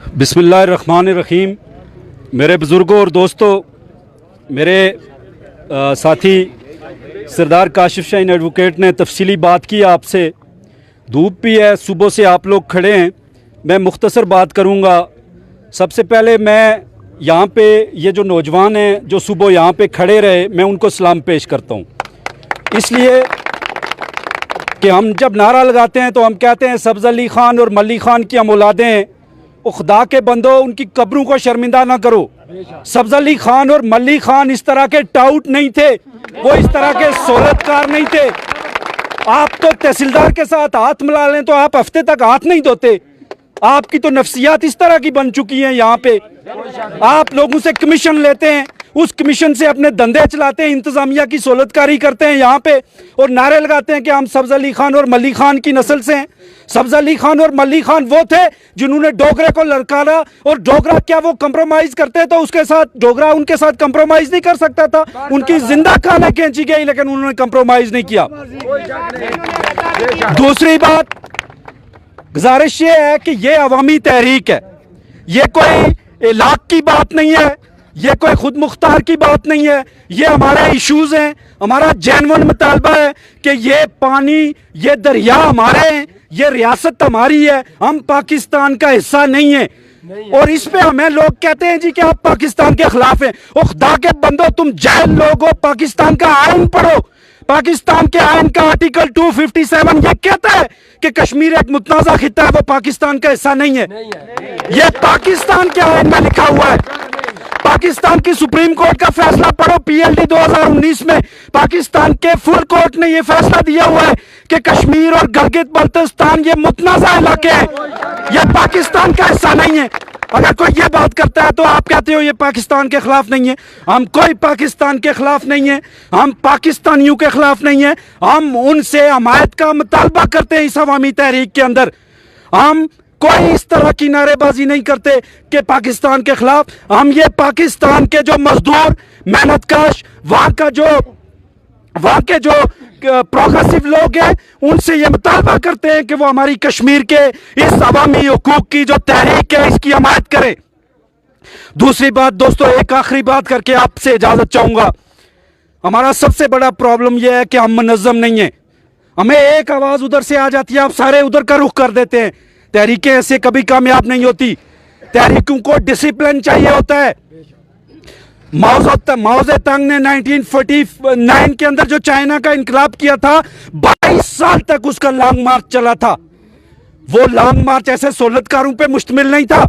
بسم اللہ الرحمن الرحیم. میرے بزرگوں اور دوستوں، میرے ساتھی سردار کاشف شاہین ایڈوکیٹ نے تفصیلی بات کی آپ سے. دھوپ بھی ہے، صبح سے آپ لوگ کھڑے ہیں. میں مختصر بات کروں گا. سب سے پہلے میں یہاں پہ یہ جو نوجوان ہیں جو صبح یہاں پہ کھڑے رہے، میں ان کو سلام پیش کرتا ہوں. اس لیے کہ ہم جب نعرہ لگاتے ہیں تو ہم کہتے ہیں سبز علی خان اور ملی خان کی ہم اولادیں ہیں. خدا کے بندو، ان کی قبروں کو شرمندہ نہ کرو. سبز علی خان اور ملی خان اس طرح کے ٹاؤٹ نہیں تھے، وہ اس طرح کے سہولت کار نہیں تھے. آپ تو تحصیلدار کے ساتھ ہاتھ ملا لیں تو آپ ہفتے تک ہاتھ نہیں دھوتے. آپ کی تو نفسیات اس طرح کی بن چکی ہیں. یہاں پہ آپ لوگوں سے کمیشن لیتے ہیں، اس کمیشن سے اپنے دندے چلاتے ہیں، انتظامیہ کی سہولت کاری کرتے ہیں یہاں پہ، اور نعرے لگاتے ہیں کہ ہم سبز علی خان اور ملی خان کی نسل سے ہیں. سبز علی خان اور ملی خان وہ تھے جنہوں نے ڈوگرے کو للکارا، اور ڈوگرا کیا وہ کمپرومائز کرتے تو اس کے ساتھ ڈوگرا ان کے ساتھ کمپرومائز نہیں کر سکتا تھا. ان کی زندہ کھانا کھینچی گئی لیکن انہوں نے کمپرومائز نہیں کیا. دوسری بات گزارش یہ ہے کہ یہ عوامی تحریک ہے، یہ کوئی علاق کی بات نہیں ہے، یہ کوئی خود مختار کی بات نہیں ہے. یہ ہمارے ایشوز ہیں. ہمارا جینون مطالبہ ہے کہ یہ پانی، یہ دریا ہمارے ہیں، یہ ریاست ہماری ہے، ہم پاکستان کا حصہ نہیں ہیں. اور اس پہ ہمیں لوگ کہتے ہیں جی کہ آپ پاکستان کے خلاف ہیں. او خدا کے بندو، تم جاہل لوگ ہو. پاکستان کا آئین پڑھو. پاکستان کے آئین کا آرٹیکل 257 یہ کہتا ہے کہ کشمیر ایک متنازع خطہ ہے، وہ پاکستان کا حصہ نہیں ہے. یہ پاکستان کے آئین میں لکھا ہوا ہے. پاکستان کی سپریم کورٹ کا فیصلہ پڑھو، PLD 2019 میں پاکستان کے فل کورٹ نے یہ فیصلہ دیا ہوا ہے کہ کشمیر اور گلگت بلتستان یہ متنازع علاقے ہیں، یہ پاکستان کا حصہ نہیں ہے. اگر کوئی یہ بات کرتا ہے تو آپ کہتے ہو یہ پاکستان کے خلاف نہیں ہے. ہم کوئی پاکستان کے خلاف نہیں ہیں، ہم پاکستانیوں کے خلاف نہیں ہیں. ہم ان سے حمایت کا مطالبہ کرتے ہیں. اس عوامی تحریک کے اندر ہم کوئی اس طرح کی نعرے بازی نہیں کرتے کہ پاکستان کے خلاف. ہم یہ پاکستان کے جو مزدور، محنت کش، وہاں کے جو پروگریسو لوگ ہیں، ان سے یہ مطالبہ کرتے ہیں کہ وہ ہماری کشمیر کے اس عوامی حقوق کی جو تحریک ہے اس کی حمایت کریں. دوسری بات دوستو، ایک آخری بات کر کے آپ سے اجازت چاہوں گا. ہمارا سب سے بڑا پرابلم یہ ہے کہ ہم منظم نہیں ہیں. ہمیں ایک آواز ادھر سے آ جاتی ہے، آپ سارے ادھر کا رخ کر دیتے ہیں. تحریکیں ایسے کبھی کامیاب نہیں ہوتی. تحریکوں کو ڈسپلن چاہیے ہوتا ہے. ماؤ زے تنگ نے 1949 کے اندر جو چائنا کا انقلاب کیا تھا، 22 سال تک اس کا لانگ مارچ چلا تھا. وہ لانگ مارچ ایسے سہولتکاروں پہ مشتمل نہیں تھا.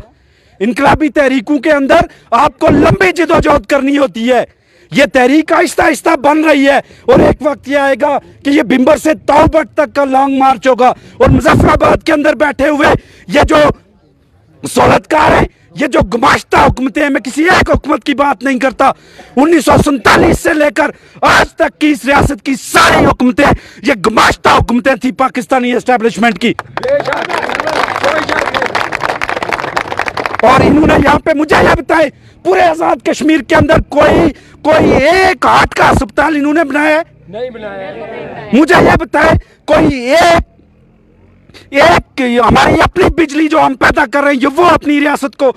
انقلابی تحریکوں کے اندر آپ کو لمبی جدوجہد کرنی ہوتی ہے. یہ تحریک آہستہ آہستہ بن رہی ہے، اور ایک وقت یہ آئے گا کہ یہ بمبر سے تالبٹ تک کا لانگ مارچ ہوگا. اور مظفر آباد کے اندر بیٹھے ہوئے یہ جو سہولتکار ہیں، یہ جو گماشتہ حکومتیں ہیں، میں کسی ایک حکومت کی بات نہیں کرتا، 1947 سے لے کر آج تک کی اس ریاست کی ساری حکومتیں یہ گماشتہ حکومتیں تھی پاکستانی اسٹیبلشمنٹ کی. اور انہوں نے یہاں پہ مجھے یہ بتائے پورے آزاد کشمیر کے اندر کوئی ایک ہارٹ کا ہسپتال انہوں نے بنایا ہے؟ نہیں بنایا. مجھے یہ بتائے کوئی ایک ہماری اپنی بجلی جو ہم پیدا کر رہے ہیں، یہ وہ اپنی ریاست کو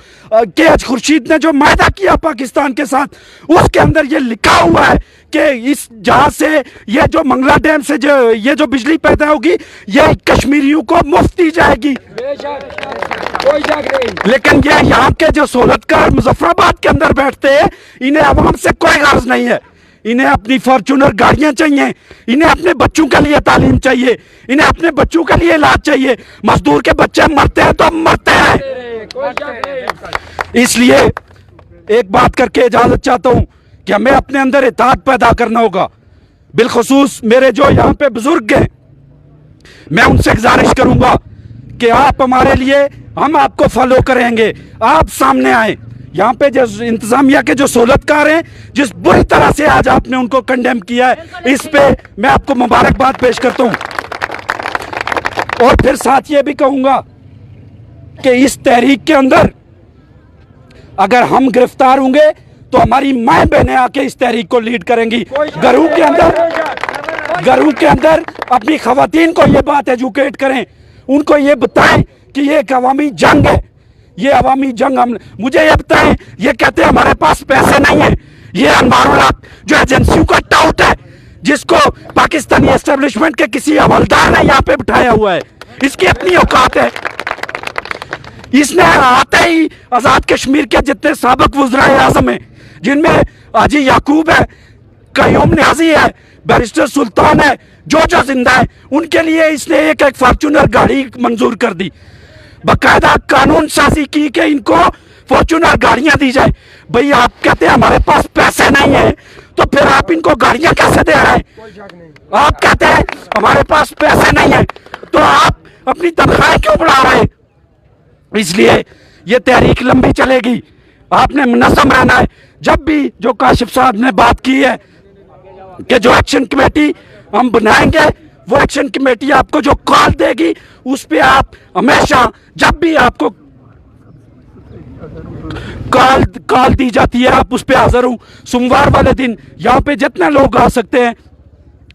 KH خورشید نے جو معاہدہ کیا پاکستان کے ساتھ، اس کے اندر یہ لکھا ہوا ہے کہ اس جہاں سے یہ جو منگلا ڈیم سے یہ جو بجلی پیدا ہوگی یہ کشمیریوں کو مفت دی جائے گی. لیکن یہ یہاں کے جو سہولتکار مظفر آباد کے اندر بیٹھتے ہیں، انہیں عوام سے کوئی غرض نہیں ہے. انہیں اپنی فارچونر گاڑیاں چاہیے، انہیں اپنے بچوں کے لیے تعلیم چاہیے، انہیں اپنے بچوں کے لیے علاج چاہیے. مزدور کے بچے مرتے ہیں تو مرتے ہیں. اس لیے ایک بات کر کے اجازت چاہتا ہوں کہ ہمیں اپنے اندر اتحاد پیدا کرنا ہوگا. بالخصوص میرے جو یہاں پہ بزرگ ہیں، میں ان سے گزارش کروں گا کہ آپ ہمارے لیے، ہم آپ کو فالو کریں گے. آپ سامنے آئیں. یہاں پہ جو انتظامیہ کے جو سہولتکار ہیں، جس بری طرح سے آج آپ نے ان کو کنڈیم کیا ہے، اس پہ میں آپ کو مبارکباد پیش کرتا ہوں. اور پھر ساتھ یہ بھی کہوں گا کہ اس تحریک کے اندر اگر ہم گرفتار ہوں گے تو ہماری مائیں بہنیں آ کے اس تحریک کو لیڈ کریں گی. گھروں کے اندر اپنی خواتین کو یہ بات ایجوکیٹ کریں، ان کو یہ بتائیں کہ یہ ایک عوامی جنگ ہے. یہ عوامی جنگ ہم مجھے یہ بتائیں، یہ کہتے ہیں ہمارے پاس پیسے نہیں ہیں، یہ انوار الحق جو ایجنسیوں کا ٹاؤٹ ہے، جس کو پاکستانی اسٹیبلشمنٹ کے کسی حوالدار نے یہاں پہ بٹھایا ہوا ہے، اس کی اپنی اوقات ہے. اس نے آتے ہی آزاد کشمیر کے جتنے سابق وزرائے اعظم ہیں، جن میں حاجی یعقوب ہے، قیوم نیازی ہے، بیرسٹر سلطان ہے، جو زندہ ہے، ان کے لیے اس نے ایک فارچونر گاڑی منظور کر دی. باقاعدہ قانون سازی کی کہ ان کو فارچونر گاڑیاں دی جائے. بھئی آپ کہتے ہیں ہمارے پاس پیسے نہیں ہیں، تو پھر آپ ان کو گاڑیاں کیسے دے رہے ہیں؟ آپ کہتے ہیں ہمارے پاس پیسے نہیں ہیں، تو آپ اپنی تنخواہیں کیوں بڑھا رہے ہیں؟ اس لیے یہ تحریک لمبی چلے گی، آپ نے منظم رہنا ہے. جب بھی جو کاشف صاحب نے بات کی ہے کہ جو ایکشن کمیٹی ہم بنائیں گے، وہ ایکشن کمیٹی آپ کو جو کال دے گی، اس پہ آپ ہمیشہ جب بھی آپ کو کال دی جاتی ہے آپ اس پہ حاضر ہوں. سوموار والے دن یہاں پہ جتنے لوگ آ سکتے ہیں،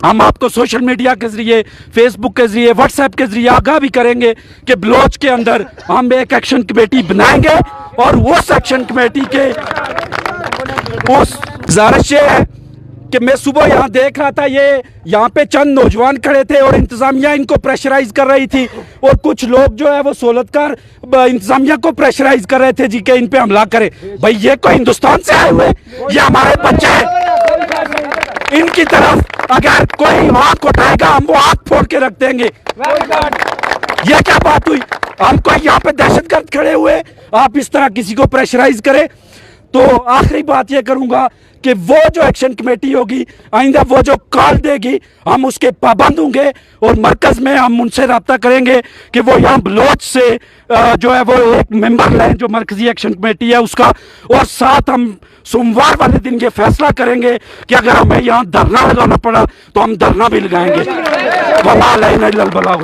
ہم آپ کو سوشل میڈیا کے ذریعے، فیس بک کے ذریعے، واٹس ایپ کے ذریعے آگاہ بھی کریں گے کہ بلوچ کے اندر ہم ایک ایکشن کمیٹی بنائیں گے. اور اس ایکشن کمیٹی کے گزارش یہ ہے کہ میں صبح یہاں دیکھ رہا تھا، یہ یہاں پہ چند نوجوان کھڑے تھے اور انتظامیہ ان کو پریشرائز کر رہی تھی، اور کچھ لوگ جو ہے وہ سہولتکار انتظامیہ کو پریشرائز کر رہے تھے جی کہ ان پہ حملہ کرے. بھائی یہ کوئی ہندوستان سے آئے ہوئے، یہ ہمارے بچے ہیں، ان کی طرف اگر کوئی آنکھ اٹھائے گا ہم وہ آنکھ پھوڑ کے رکھ دیں گے. یہ کیا بات ہوئی؟ ہم کوئی یہاں پہ دہشت گرد کھڑے ہوئے، آپ اس طرح کسی کو پریشرائز کرے. تو آخری بات یہ کروں گا کہ وہ جو ایکشن کمیٹی ہوگی آئندہ وہ جو کال دے گی ہم اس کے پابند ہوں گے، اور مرکز میں ہم ان سے رابطہ کریں گے کہ وہ یہاں بلوچ سے جو ہے وہ ایک ممبر لیں جو مرکزی ایکشن کمیٹی ہے اس کا. اور ساتھ ہم سوموار والے دن یہ فیصلہ کریں گے کہ اگر ہمیں یہاں دھرنا لگانا پڑا تو ہم دھرنا بھی لگائیں گے. وما علینا الا البلاغ.